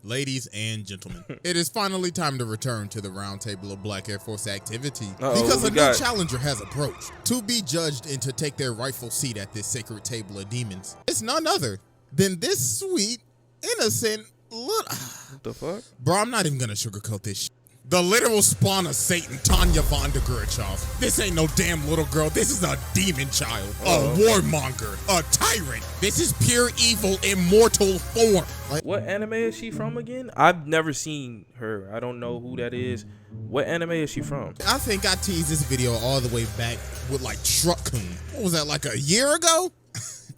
Ladies and gentlemen, it is finally time to return to the round table of Black Air Force activity because a new challenger has approached to be judged and to take their rightful seat at this sacred table of demons. It's none other than this sweet, innocent little... What the fuck? Bro, I'm not even gonna sugarcoat this shit. The literal spawn of Satan, Tanya von der Gurchov. This ain't no damn little girl. This is a demon child, a warmonger, a tyrant. This is pure evil in mortal form. Like, what anime is she from again? I've never seen her. I don't know who that is. What anime is she from? I think I teased this video all the way back with like Truck-kun. What was that, like a year ago?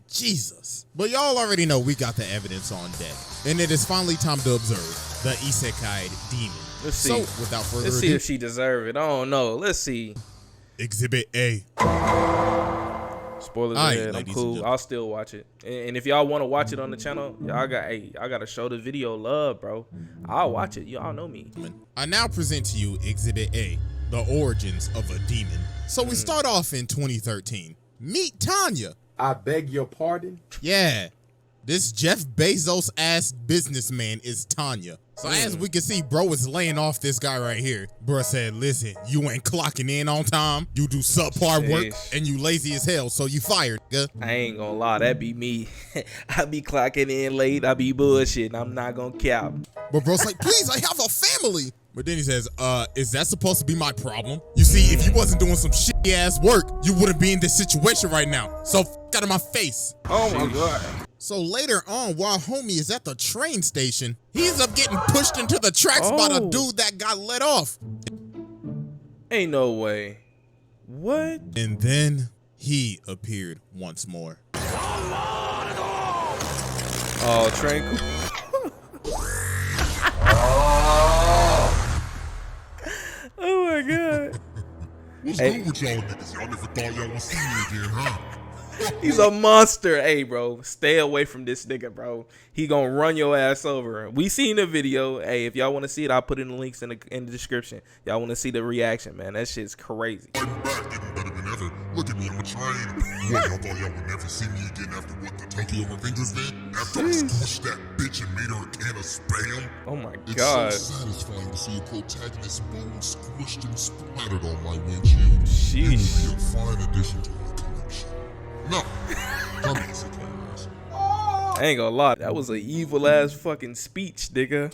Jesus. But y'all already know we got the evidence on deck. And it is finally time to observe the Isekaied demon. Let's see. So, without further ado, let's see if she deserves it. I don't know. Let's see. Exhibit A. Spoilers ahead. I'm cool. I'll still watch it. And if y'all want to watch it on the channel, y'all gotta show the video love, bro. I'll watch it. Y'all know me. I now present to you Exhibit A, the origins of a demon. So we start off in 2013. Meet Tanya. I beg your pardon? Yeah. This Jeff Bezos ass businessman is Tanya. So as we can see, bro is laying off this guy right here. Bro said, listen, you ain't clocking in on time. You do subpar work and you lazy as hell. So you fired. I ain't gonna lie, that be me. I be clocking in late. I be bullshitting. I'm not gonna cap. But bro's like, please, I have a family. But then he says, is that supposed to be my problem? You see, if you wasn't doing some shitty ass work, you wouldn't be in this situation right now. So out of my face. Oh my God. So later on, while homie is at the train station, he ends up getting pushed into the tracks by the dude that got let off. Ain't no way. What? And then he appeared once more. Oh, train. Oh my God. What's good with y'all niggas? Y'all never thought y'all would see me again, huh? He's a monster. Hey, bro, stay away from this nigga, bro. He gonna run your ass over. We seen the video. Hey, if y'all want to see it, I'll put in the links in the description. Y'all want to see the reaction, man? That shit's crazy. I'm back, getting better than ever. Look at me, I'm a train. What, y'all thought y'all would never see me again after what the Tokyo Revengers did? After I squished that bitch and made her a can of Spam? Oh my God. It's so satisfying to see a protagonist's bones squished and splattered on my windshield. Sheesh. It would be a fine addition to my collection. No, I'm Isekaied. I ain't gonna lie, that was an evil ass fucking speech, nigga.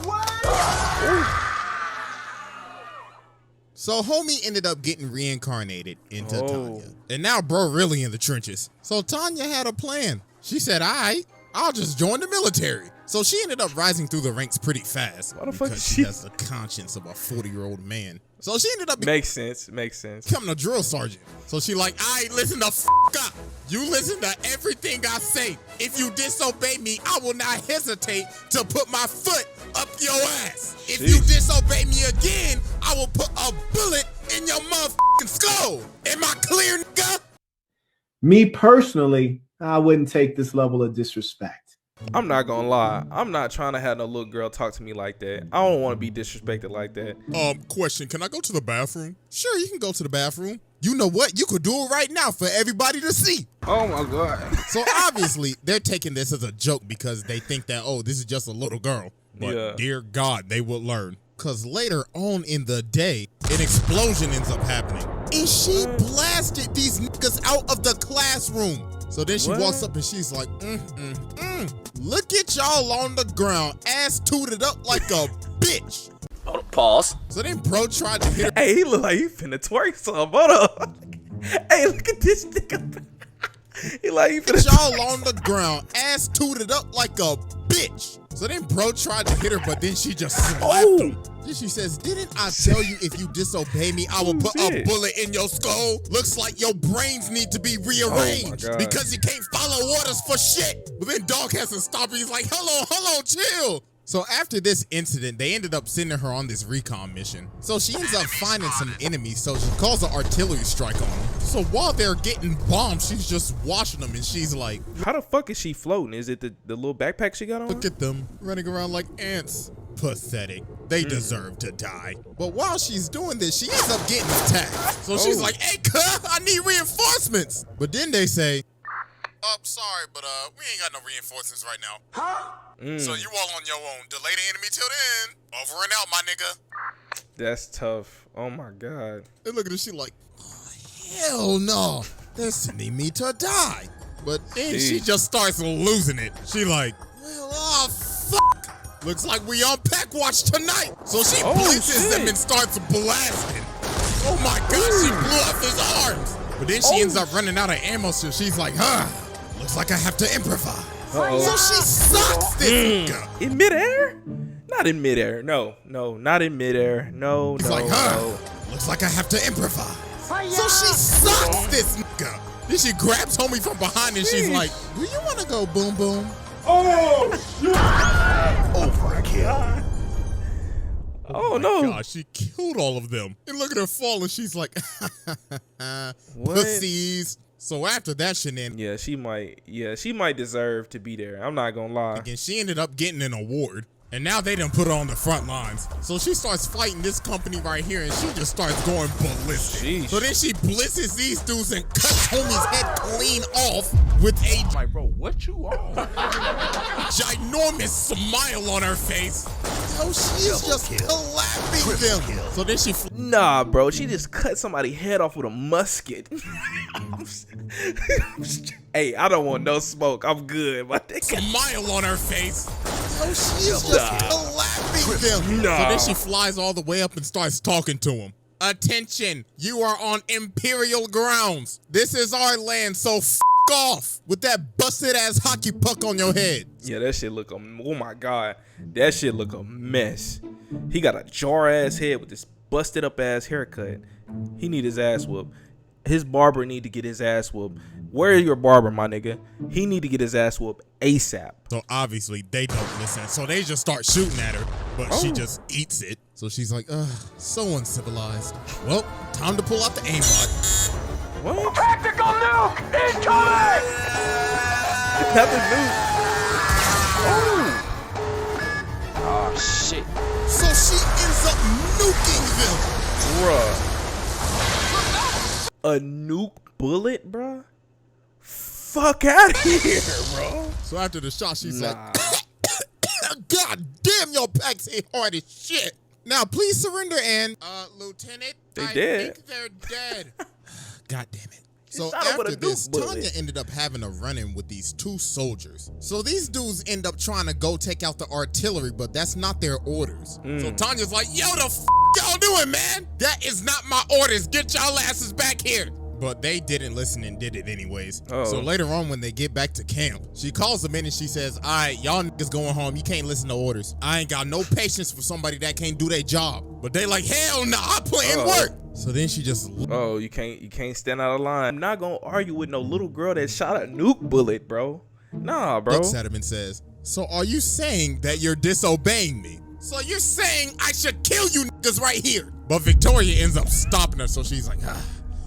So homie ended up getting reincarnated into Tanya. And now bro really in the trenches. So Tanya had a plan. She said, I'll just join the military. So she ended up rising through the ranks pretty fast. Why the fuck because she has the conscience of a 40-year-old man. So she ended up makes sense. becoming a drill sergeant. So she like, listen the f up. You listen to everything I say. If you disobey me, I will not hesitate to put my foot up your ass. If you disobey me again, I will put a bullet in your motherfucking skull. Am I clear, nigga? Me personally, I wouldn't take this level of disrespect. I'm not gonna lie. I'm not trying to have no little girl talk to me like that. I don't want to be disrespected like that. Question, can I go to the bathroom? Sure, you can go to the bathroom. You know what? You could do it right now for everybody to see. Oh my God. So obviously, they're taking this as a joke because they think that, this is just a little girl. But dear God, they will learn. Because later on in the day, an explosion ends up happening. And she blasted these niggas out of the classroom. So then she walks up and she's like, look at y'all on the ground, ass tooted up like a bitch. Hold up, pause. So then bro tried to hit her. Hey, he look like he finna twerk some. Hold up. Hey, look at this nigga. He like he finna y'all on the ground, ass tooted up like a bitch. So then bro tried to hit her, but then she just slapped him. Then she says, didn't I tell you if you disobey me, I will put a bullet in your skull? Looks like your brains need to be rearranged because you can't follow orders for shit. But then dog has to stop her. He's like, hello, chill. So after this incident, they ended up sending her on this recon mission. So she ends up finding some enemies, so she calls an artillery strike on them. So while they're getting bombed, she's just watching them and she's like, how the fuck is she floating? Is it the little backpack she got on? Look at them running around like ants. Pathetic. They deserve to die. But while she's doing this, she ends up getting attacked. So she's like, hey, cuh, I need reinforcements. But then they say, Oh, sorry, but we ain't got no reinforcements right now. Huh? So you all on your own. Delay the enemy till then. Over and out, my nigga. That's tough. Oh my God. And look at her, she like, oh, hell no. They're sending me to die. But then she just starts losing it. She like, well, oh, fuck. Looks like we on pack watch tonight. So she blitzes them and starts blasting. Oh my God, she blew up his arms. But then she ends up running out of ammo, so she's like, looks like I have to improvise. So she sucks this nigga. In midair? Not in midair. No, not in midair. No, She's like, looks like I have to improvise. So she sucks this nigga. Then she grabs homie from behind and she's like, do you want to go boom boom? Oh, shit. Overkill. Oh no. God, she killed all of them. And look at her fall and she's like, pussies. So after that shenanigan, she might deserve to be there. I'm not gonna lie. again, she ended up getting an award. And now they done put her on the front lines. So she starts fighting this company right here and she just starts going ballistic. Sheesh. So then she blitzes these dudes and cuts homie's head clean off with a Like, bro, what you on? ginormous smile on her face. So she's just clapping them. So then she Nah, bro, she just cut somebody's head off with a musket. Hey, I don't want no smoke. I'm good. My nigga. smile on her face. So she's just clapping them. So then she flies all the way up and starts talking to him. Attention, you are on Imperial grounds. This is our land, so f off with that busted ass hockey puck on your head. Yeah, that shit look oh my God. That shit look a mess. He got a jar ass head with this busted up ass haircut. He need his ass whooped. His barber need to get his ass whooped. Where is your barber, my nigga? He need to get his ass whooped ASAP. So obviously they don't listen. So they just start shooting at her, but she just eats it. So she's like, so uncivilized. Well, time to pull out the aimbot. What? Tactical nuke incoming! Another nuke. Oh, shit. So she ends up nuking them. Bruh. A nuke bullet, bruh? Fuck out of here, bro. So after the shot, she's like, God damn, your packs hit hard as shit. Now, please surrender and, Lieutenant, I think they're dead. God damn it. So after this, Tanya ended up having a run-in with these two soldiers. So these dudes end up trying to go take out the artillery, but that's not their orders. So Tanya's like, yo, the f y'all doing, man? That is not my orders. Get y'all asses back here. But they didn't listen and did it anyways. So later on, when they get back to camp, she calls them in and she says, all right, y'all niggas going home. You can't listen to orders. I ain't got no patience for somebody that can't do their job. But they like, hell no, I plan work. So then she just you can't stand out of line. I'm not gonna argue with no little girl that shot a nuke bullet, bro. Nah, bro. looks at him and says, so are you saying that you're disobeying me? So you're saying I should kill you niggas right here? But Victoria ends up stopping her, so she's like,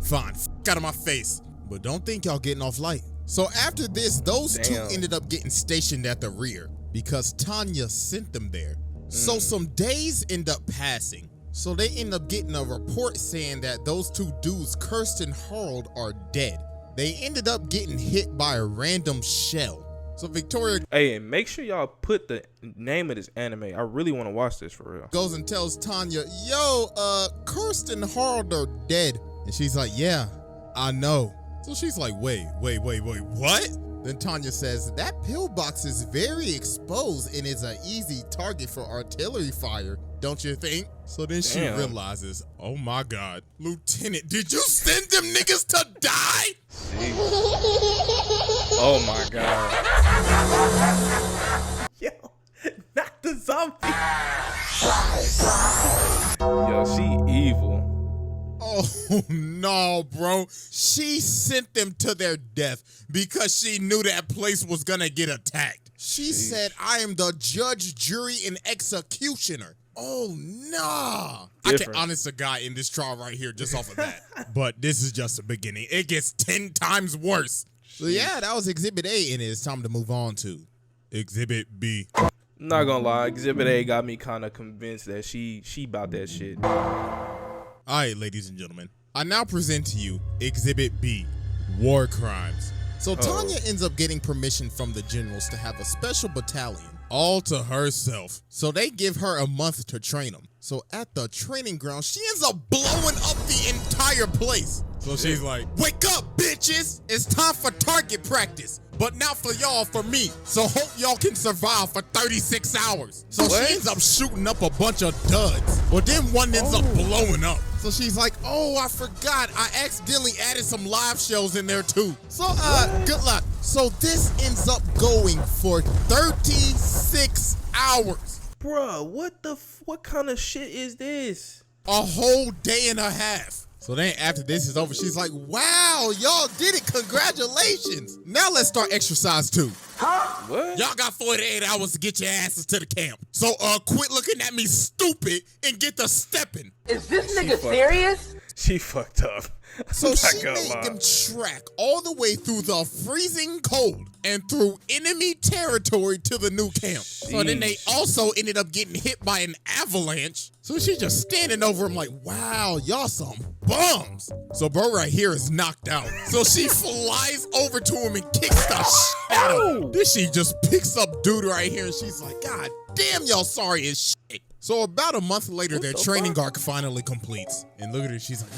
fine, f out of my face. But don't think y'all getting off light. So after this, those two ended up getting stationed at the rear because Tanya sent them there. So some days end up passing. So they end up getting a report saying that those two dudes, Kirsten and Harold, are dead. They ended up getting hit by a random shell. So Victoria and make sure y'all put the name of this anime. I really want to watch this for real. Goes and tells Tanya, yo, Kirsten and Harold are dead. And she's like, yeah, I know. So she's like, wait, what? Then Tanya says, that pillbox is very exposed and is an easy target for artillery fire, don't you think? So then she realizes, oh my God, Lieutenant, did you send them niggas to die? Oh my God. Yo, not the zombie. Yo, she evil. Oh no, bro. She sent them to their death because she knew that place was gonna get attacked. She said, I am the judge, jury, and executioner. Oh, nah. I can honest a guy in this trial right here just off of that. But this is just the beginning. It gets 10 times worse. So yeah, that was Exhibit A, and it's time to move on to Exhibit B. Not gonna lie, Exhibit A got me kind of convinced that she about that shit. All right, ladies and gentlemen, I now present to you Exhibit B, War Crimes. So Tanya ends up getting permission from the generals to have a special battalion all to herself. So they give her a month to train them. So at the training ground, she ends up blowing up the entire place. So she's like, wake up, bitches. It's time for target practice. But not for y'all, for me. So hope y'all can survive for 36 hours. So she ends up shooting up a bunch of duds. But then one ends up blowing up. So she's like, oh, I forgot. I accidentally added some live shells in there too. So good luck. So this ends up going for 36 hours. Bruh, what kind of shit is this? A whole day and a half. So then after this is over, she's like, wow, y'all did it. Congratulations. Now let's start exercise 2. Huh? What? Y'all got 48 hours to get your asses to the camp. So quit looking at me stupid and get to stepping. Is this nigga serious? She fucked up. So I'm not she gonna made lie. them track all the way through the freezing cold and through enemy territory to the new camp. So then they also ended up getting hit by an avalanche. So she's just standing over him like, wow, y'all some bums. So bro right here is knocked out. So she flies over to him and kicks the shit out of him. Then she just picks up dude right here and she's like, God damn, y'all sorry as shit. So about a month later, their training arc finally completes. And look at her, she's like,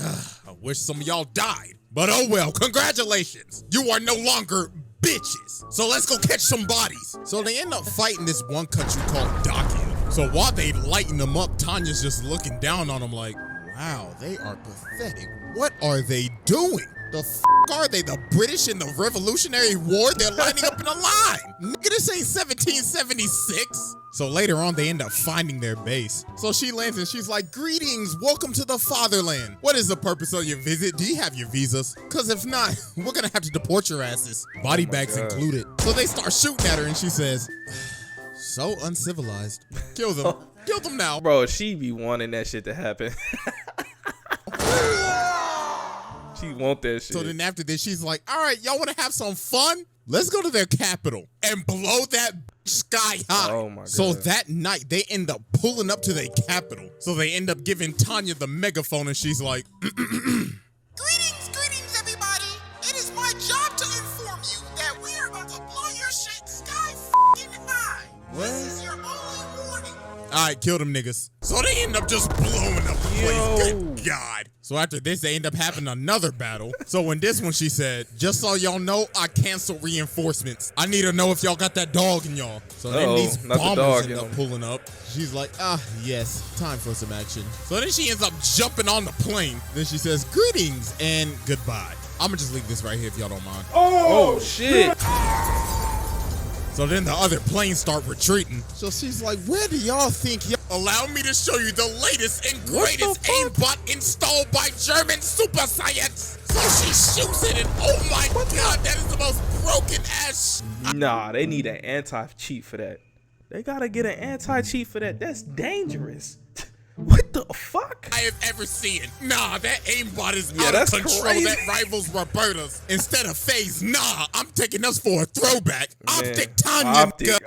I wish some of y'all died. But oh well, congratulations. You are no longer bitches. So let's go catch some bodies. So they end up fighting this one country called Dacia. So while they lighten them up, Tanya's just looking down on them like, wow, they are pathetic. What are they doing? The f are they? The British in the Revolutionary War? They're lining up in a line. Nigga, this ain't 1776. So later on, they end up finding their base. So she lands and she's like, greetings, welcome to the fatherland. What is the purpose of your visit? Do you have your visas? Because if not, we're gonna have to deport your asses. Body bags included. So they start shooting at her and she says, so uncivilized. Kill them. Kill them now. Bro, she be wanting that shit to happen. She want that shit. So then after this, she's like, all right, y'all want to have some fun? Let's go to their capital and blow that sky high. Oh my God. So that night, they end up pulling up to their capital. So they end up giving Tanya the megaphone and she's like, greetings, everybody. It is my job to inform you that we are about to blow your shit sky f***ing high. This is your only warning. All right, kill them niggas. So they end up just blowing up the place. Good God. So after this, they end up having another battle. So in this one, she said, just so y'all know, I canceled reinforcements. I need to know if y'all got that dog in y'all. So then these bombers end up pulling up. She's like, yes, time for some action. So then she ends up jumping on the plane. Then she says, greetings and goodbye. I'm gonna just leave this right here if y'all don't mind. Oh shit. So then the other planes start retreating. So she's like, where do y'all think y'all allow me to show you the latest and greatest aimbot installed by German super science? So she shoots it and oh my God, that is the most broken ass shit. Nah, they need an anti-cheat for that. They gotta get an anti-cheat for that. That's dangerous. What the fuck? I have ever seen. Nah, that aimbot is out of that's control. crazy. That rivals Roberta's. Instead of phase, nah, I'm taking us for a throwback. Optic Tanya. Optic.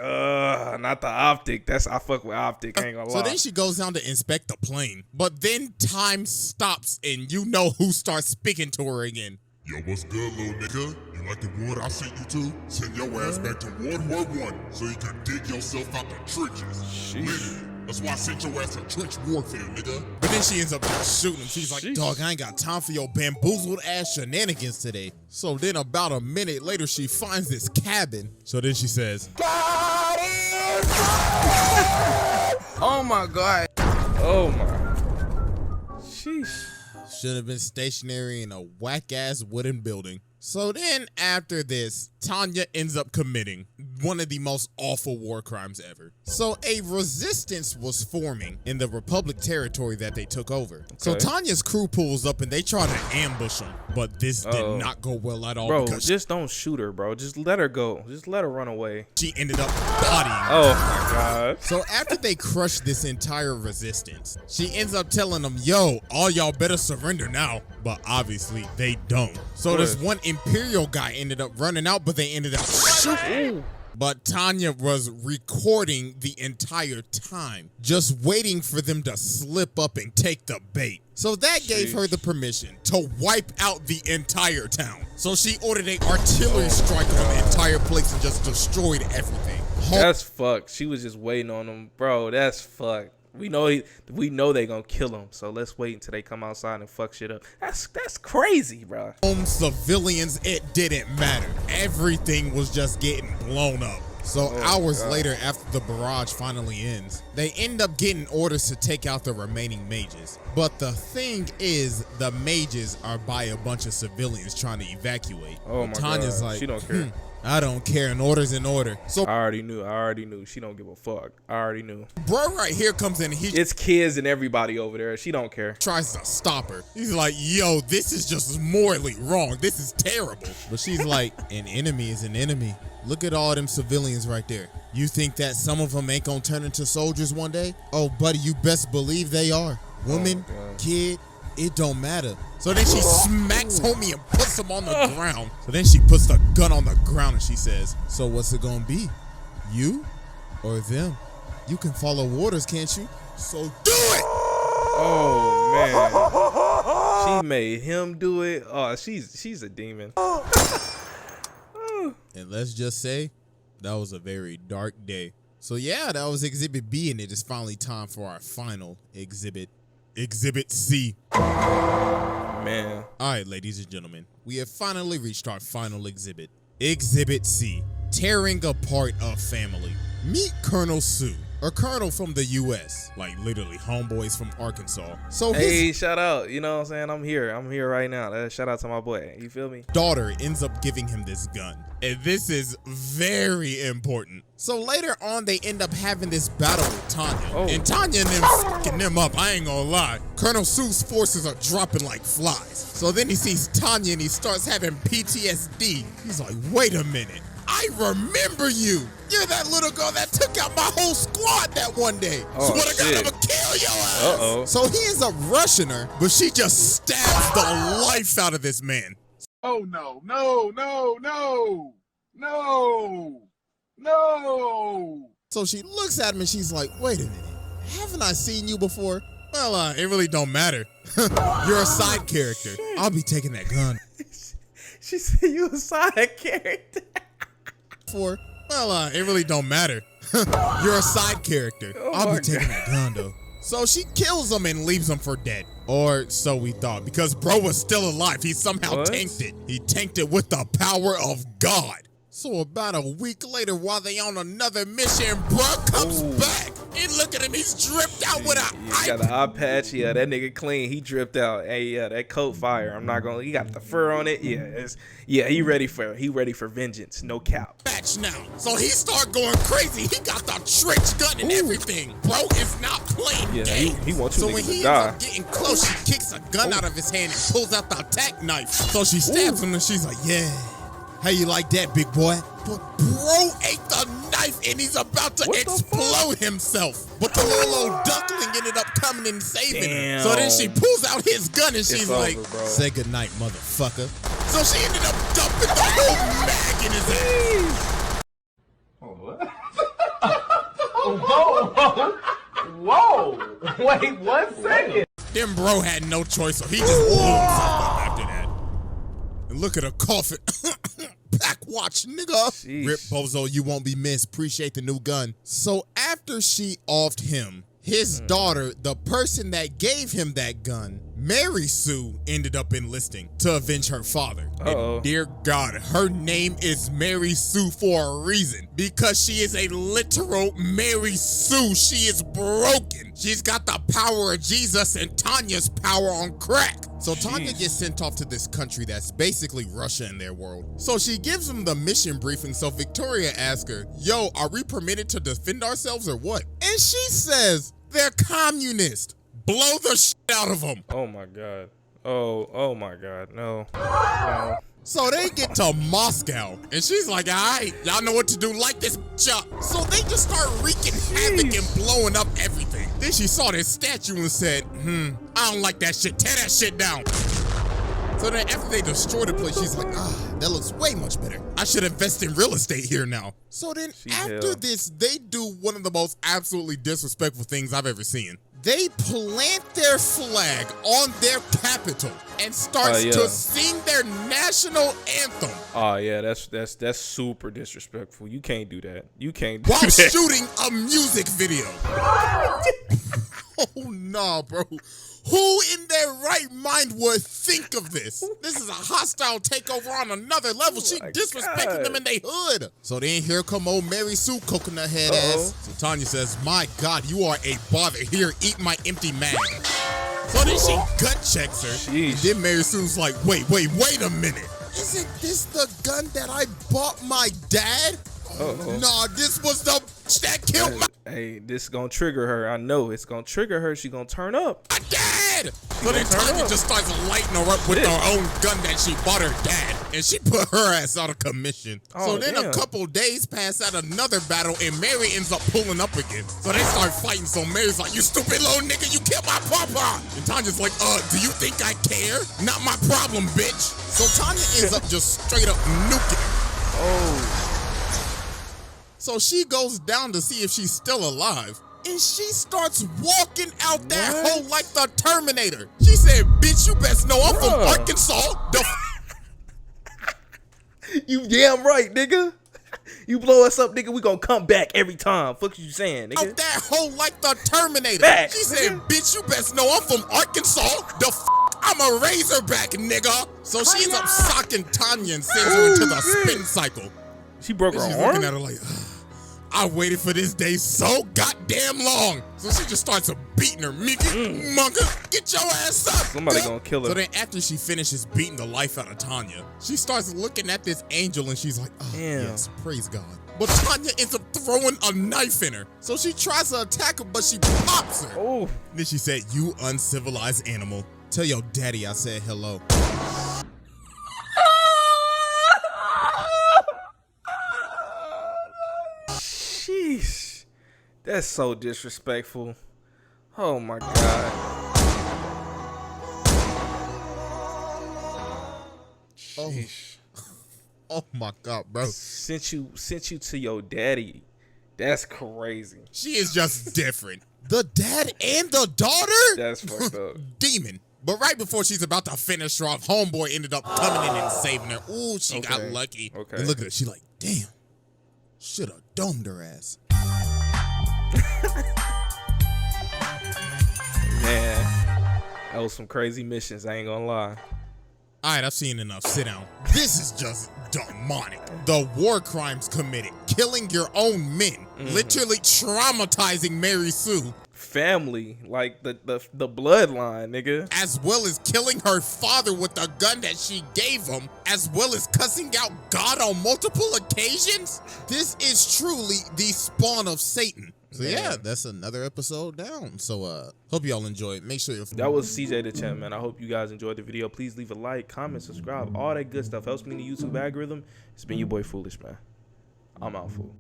Not the optic. I fuck with optic. I ain't gonna lie. So then she goes down to inspect the plane. But then time stops and you know who starts speaking to her again. Yo, what's good, little nigga? You like the wood I sent you to? Send your ass back to World War I so you can dig yourself out the trenches. Literally. That's why I sent your ass to trench warfare, nigga. But then she ends up just shooting him. She's like, dog, I ain't got time for your bamboozled ass shenanigans today. So then about a minute later, she finds this cabin. So then she says, Oh my God. Oh my. Sheesh. should have been stationary in a whack-ass wooden building. So then after this, Tanya ends up committing one of the most awful war crimes ever. So a resistance was forming in the Republic territory that they took over. So Tanya's crew pulls up and they try to ambush them, but this did not go well at all. Bro, because just don't shoot her, bro. Just let her go. Just let her run away. she ended up bodying. Oh my God. So after they crush this entire resistance, she ends up telling them, yo, all y'all better surrender now. But obviously they don't. So this one Imperial guy ended up running out, but they ended up shooting. But Tanya was recording the entire time, just waiting for them to slip up and take the bait. So that gave her the permission to wipe out the entire town. So she ordered an artillery strike on the entire place and just destroyed everything. That's fucked. She was just waiting on them, bro. That's fucked. We know they gonna kill him, so let's wait until they come outside and fuck shit up. That's crazy, bro. Civilians, it didn't matter. Everything was just getting blown up. So hours later, after the barrage finally ends, they end up getting orders to take out the remaining mages. But the thing is, the mages are by a bunch of civilians trying to evacuate. Oh my Tanya's God. like, She don't care. I don't care, an order's an order. So I already knew. She don't give a fuck. I already knew. bro right here comes in and he It's kids and everybody over there. She don't care. tries to stop her. He's like, yo, this is just morally wrong. This is terrible. But she's like, an enemy is an enemy. Look at all them civilians right there. You think that some of them ain't gonna turn into soldiers one day? Oh, buddy, you best believe they are. Woman, kid, it don't matter. So then she smacks homie and puts him on the ground. So then she puts the gun on the ground and she says, so what's it gonna be? You or them? You can follow orders, can't you? So do it! Oh man. She made him do it. Oh, she's a demon. And let's just say that was a very dark day. So yeah, that was Exhibit B, and it is finally time for our final exhibit. Exhibit C. Man. All right, ladies and gentlemen, we have finally reached our final exhibit. Exhibit C, tearing apart a family. Meet Colonel Sue, a colonel from the U.S., like literally homeboys from Arkansas. So Hey, shout out. You know what I'm saying? I'm here right now. Shout out to my boy. You feel me? daughter ends up giving him this gun. And this is very important. So later on, they end up having this battle with Tanya. And Tanya and them fucking them up, I ain't gonna lie. Colonel Sue's forces are dropping like flies. So then he sees Tanya and he starts having PTSD. He's like, wait a minute. I remember you. You're that little girl that took out my whole squad that one day. Oh, Swear to God, shit. I'ma kill your ass. Uh-oh. So he ends up rushing her, but she just stabs the life out of this man. Oh no, no, no, no, no, no. So she looks at him and she's like, wait a minute, haven't I seen you before? Well, it really don't matter. You're a side character. I'll be taking that gun. She said you a side character. Well, it really don't matter. You're a side character. I'll be taking that gun though. So she kills him and leaves him for dead. Or so we thought, because bro was still alive. He somehow tanked it. He tanked it with the power of God. So about a week later, while they on another mission, bro comes back. And look at him, he's dripped out with a He got an eye patch. Yeah, that nigga clean. He dripped out. Hey, yeah, that coat fire. I'm not gonna. He got the fur on it. Yeah, he ready for vengeance. No cap. Patch now. So he start going crazy. He got the trench gun and everything. Bro is not playing Yeah, games. he wants you So when niggas to he die. ends up getting close, she kicks a gun out of his hand and pulls out the attack knife. So she stabs him and she's like, yeah. How you like that, big boy? But bro ate the knife and he's about to explode himself. But the little old duckling ended up coming and saving him. So then she pulls out his gun and she's like, over, bro. say goodnight, motherfucker. So she ended up dumping the whole mag in his ass. Whoa! Wait 1 second. Then bro had no choice, so he just blew himself up after that. And look at her coffin. Pack watch, nigga. Sheesh. Rip Bozo, you won't be missed. Appreciate the new gun. So after she offed him, his daughter, the person that gave him that gun, Mary Sue, ended up enlisting to avenge her father. Uh-oh. And dear God, her name is Mary Sue for a reason. Because she is a literal Mary Sue. She is broken. She's got the power of Jesus and Tanya's power on crack. So Tanya gets sent off to this country that's basically Russia in their world. So she gives them the mission briefing. So Victoria asks her, yo, are we permitted to defend ourselves or what? And she says, they're communist. Blow the shit out of them. Oh my God. Oh my God. No. No. So they get to Moscow, and she's like, all right, y'all know what to do, light this bitch up. So they just start wreaking havoc and blowing up everything. Then she saw this statue and said, I don't like that shit, tear that shit down. So then after they destroy the place, she's like, That looks way much better. I should invest in real estate here now. So then after hell. this, they do one of the most absolutely disrespectful things I've ever seen. They plant their flag on their capital and starts to sing their national anthem. Oh yeah, that's super disrespectful. You can't do that. You can't do while that. shooting a music video. Oh nah, bro. Who in their right mind would think of this? This is a hostile takeover on another level. She disrespecting them in their hood. So then here come old Mary Sue, coconut head ass. So Tanya says, my God, you are a bother. Here, eat my empty mag. So then she gut checks her. And then Mary Sue's like, wait a minute. Isn't this the gun that I bought my dad? Nah, this was the that killed my this gonna trigger her. I know it's gonna trigger her. She gonna turn up. My dad! So then Tanya just starts lighting her up with her own gun that she bought her dad. And she put her ass out of commission. So then a couple days pass at another battle and Mary ends up pulling up again. So they start fighting. So Mary's like, you stupid little nigga, you killed my papa. And Tanya's like, do you think I care? Not my problem, bitch. So Tanya ends up just straight up nuking. So she goes down to see if she's still alive. And she starts walking out that hole like the Terminator. She said, bitch, you best know I'm from Arkansas. You damn right, nigga. You blow us up, nigga, we gonna come back every time. Fuck you saying, nigga. Out that hole like the Terminator. Back, she said, bitch, you best know I'm from Arkansas. I'm a Razorback, nigga. So she ends up socking Tanya and sends her into the spin cycle. She broke her She's arm? looking at her like, I waited for this day so goddamn long. So she just starts beating her. Mickey, Munga, get your ass up. Somebody gonna kill her. So then after she finishes beating the life out of Tanya, she starts looking at this angel and she's like, yes, praise God. But Tanya ends up throwing a knife in her. So she tries to attack her, but she pops her. Then she said, you uncivilized animal. Tell your daddy I said hello. Sheesh. That's so disrespectful. Oh my God. Sheesh. Oh my God, bro. Sent you to your daddy. That's crazy. She is just different. The dad and the daughter? That's fucked up. Demon. But right before she's about to finish her off, homeboy ended up coming in and saving her. Ooh, she got lucky. And look at her. She like, damn. Should have domed her ass. Man, that was some crazy missions. I ain't gonna lie. All right, I've seen enough. Sit down. This is just demonic. The war crimes committed, killing your own men, literally traumatizing Mary Sue. Family, like the bloodline, nigga. As well as killing her father with the gun that she gave him, as well as cussing out God on multiple occasions. This is truly the spawn of Satan. So yeah, that's another episode down. So hope y'all enjoy it. Make sure you're that was CJ the Champ, man. I hope you guys enjoyed the video. Please leave a like, comment, subscribe, all that good stuff helps me in the YouTube algorithm. It's been your boy Foolish, man. I'm out, fool.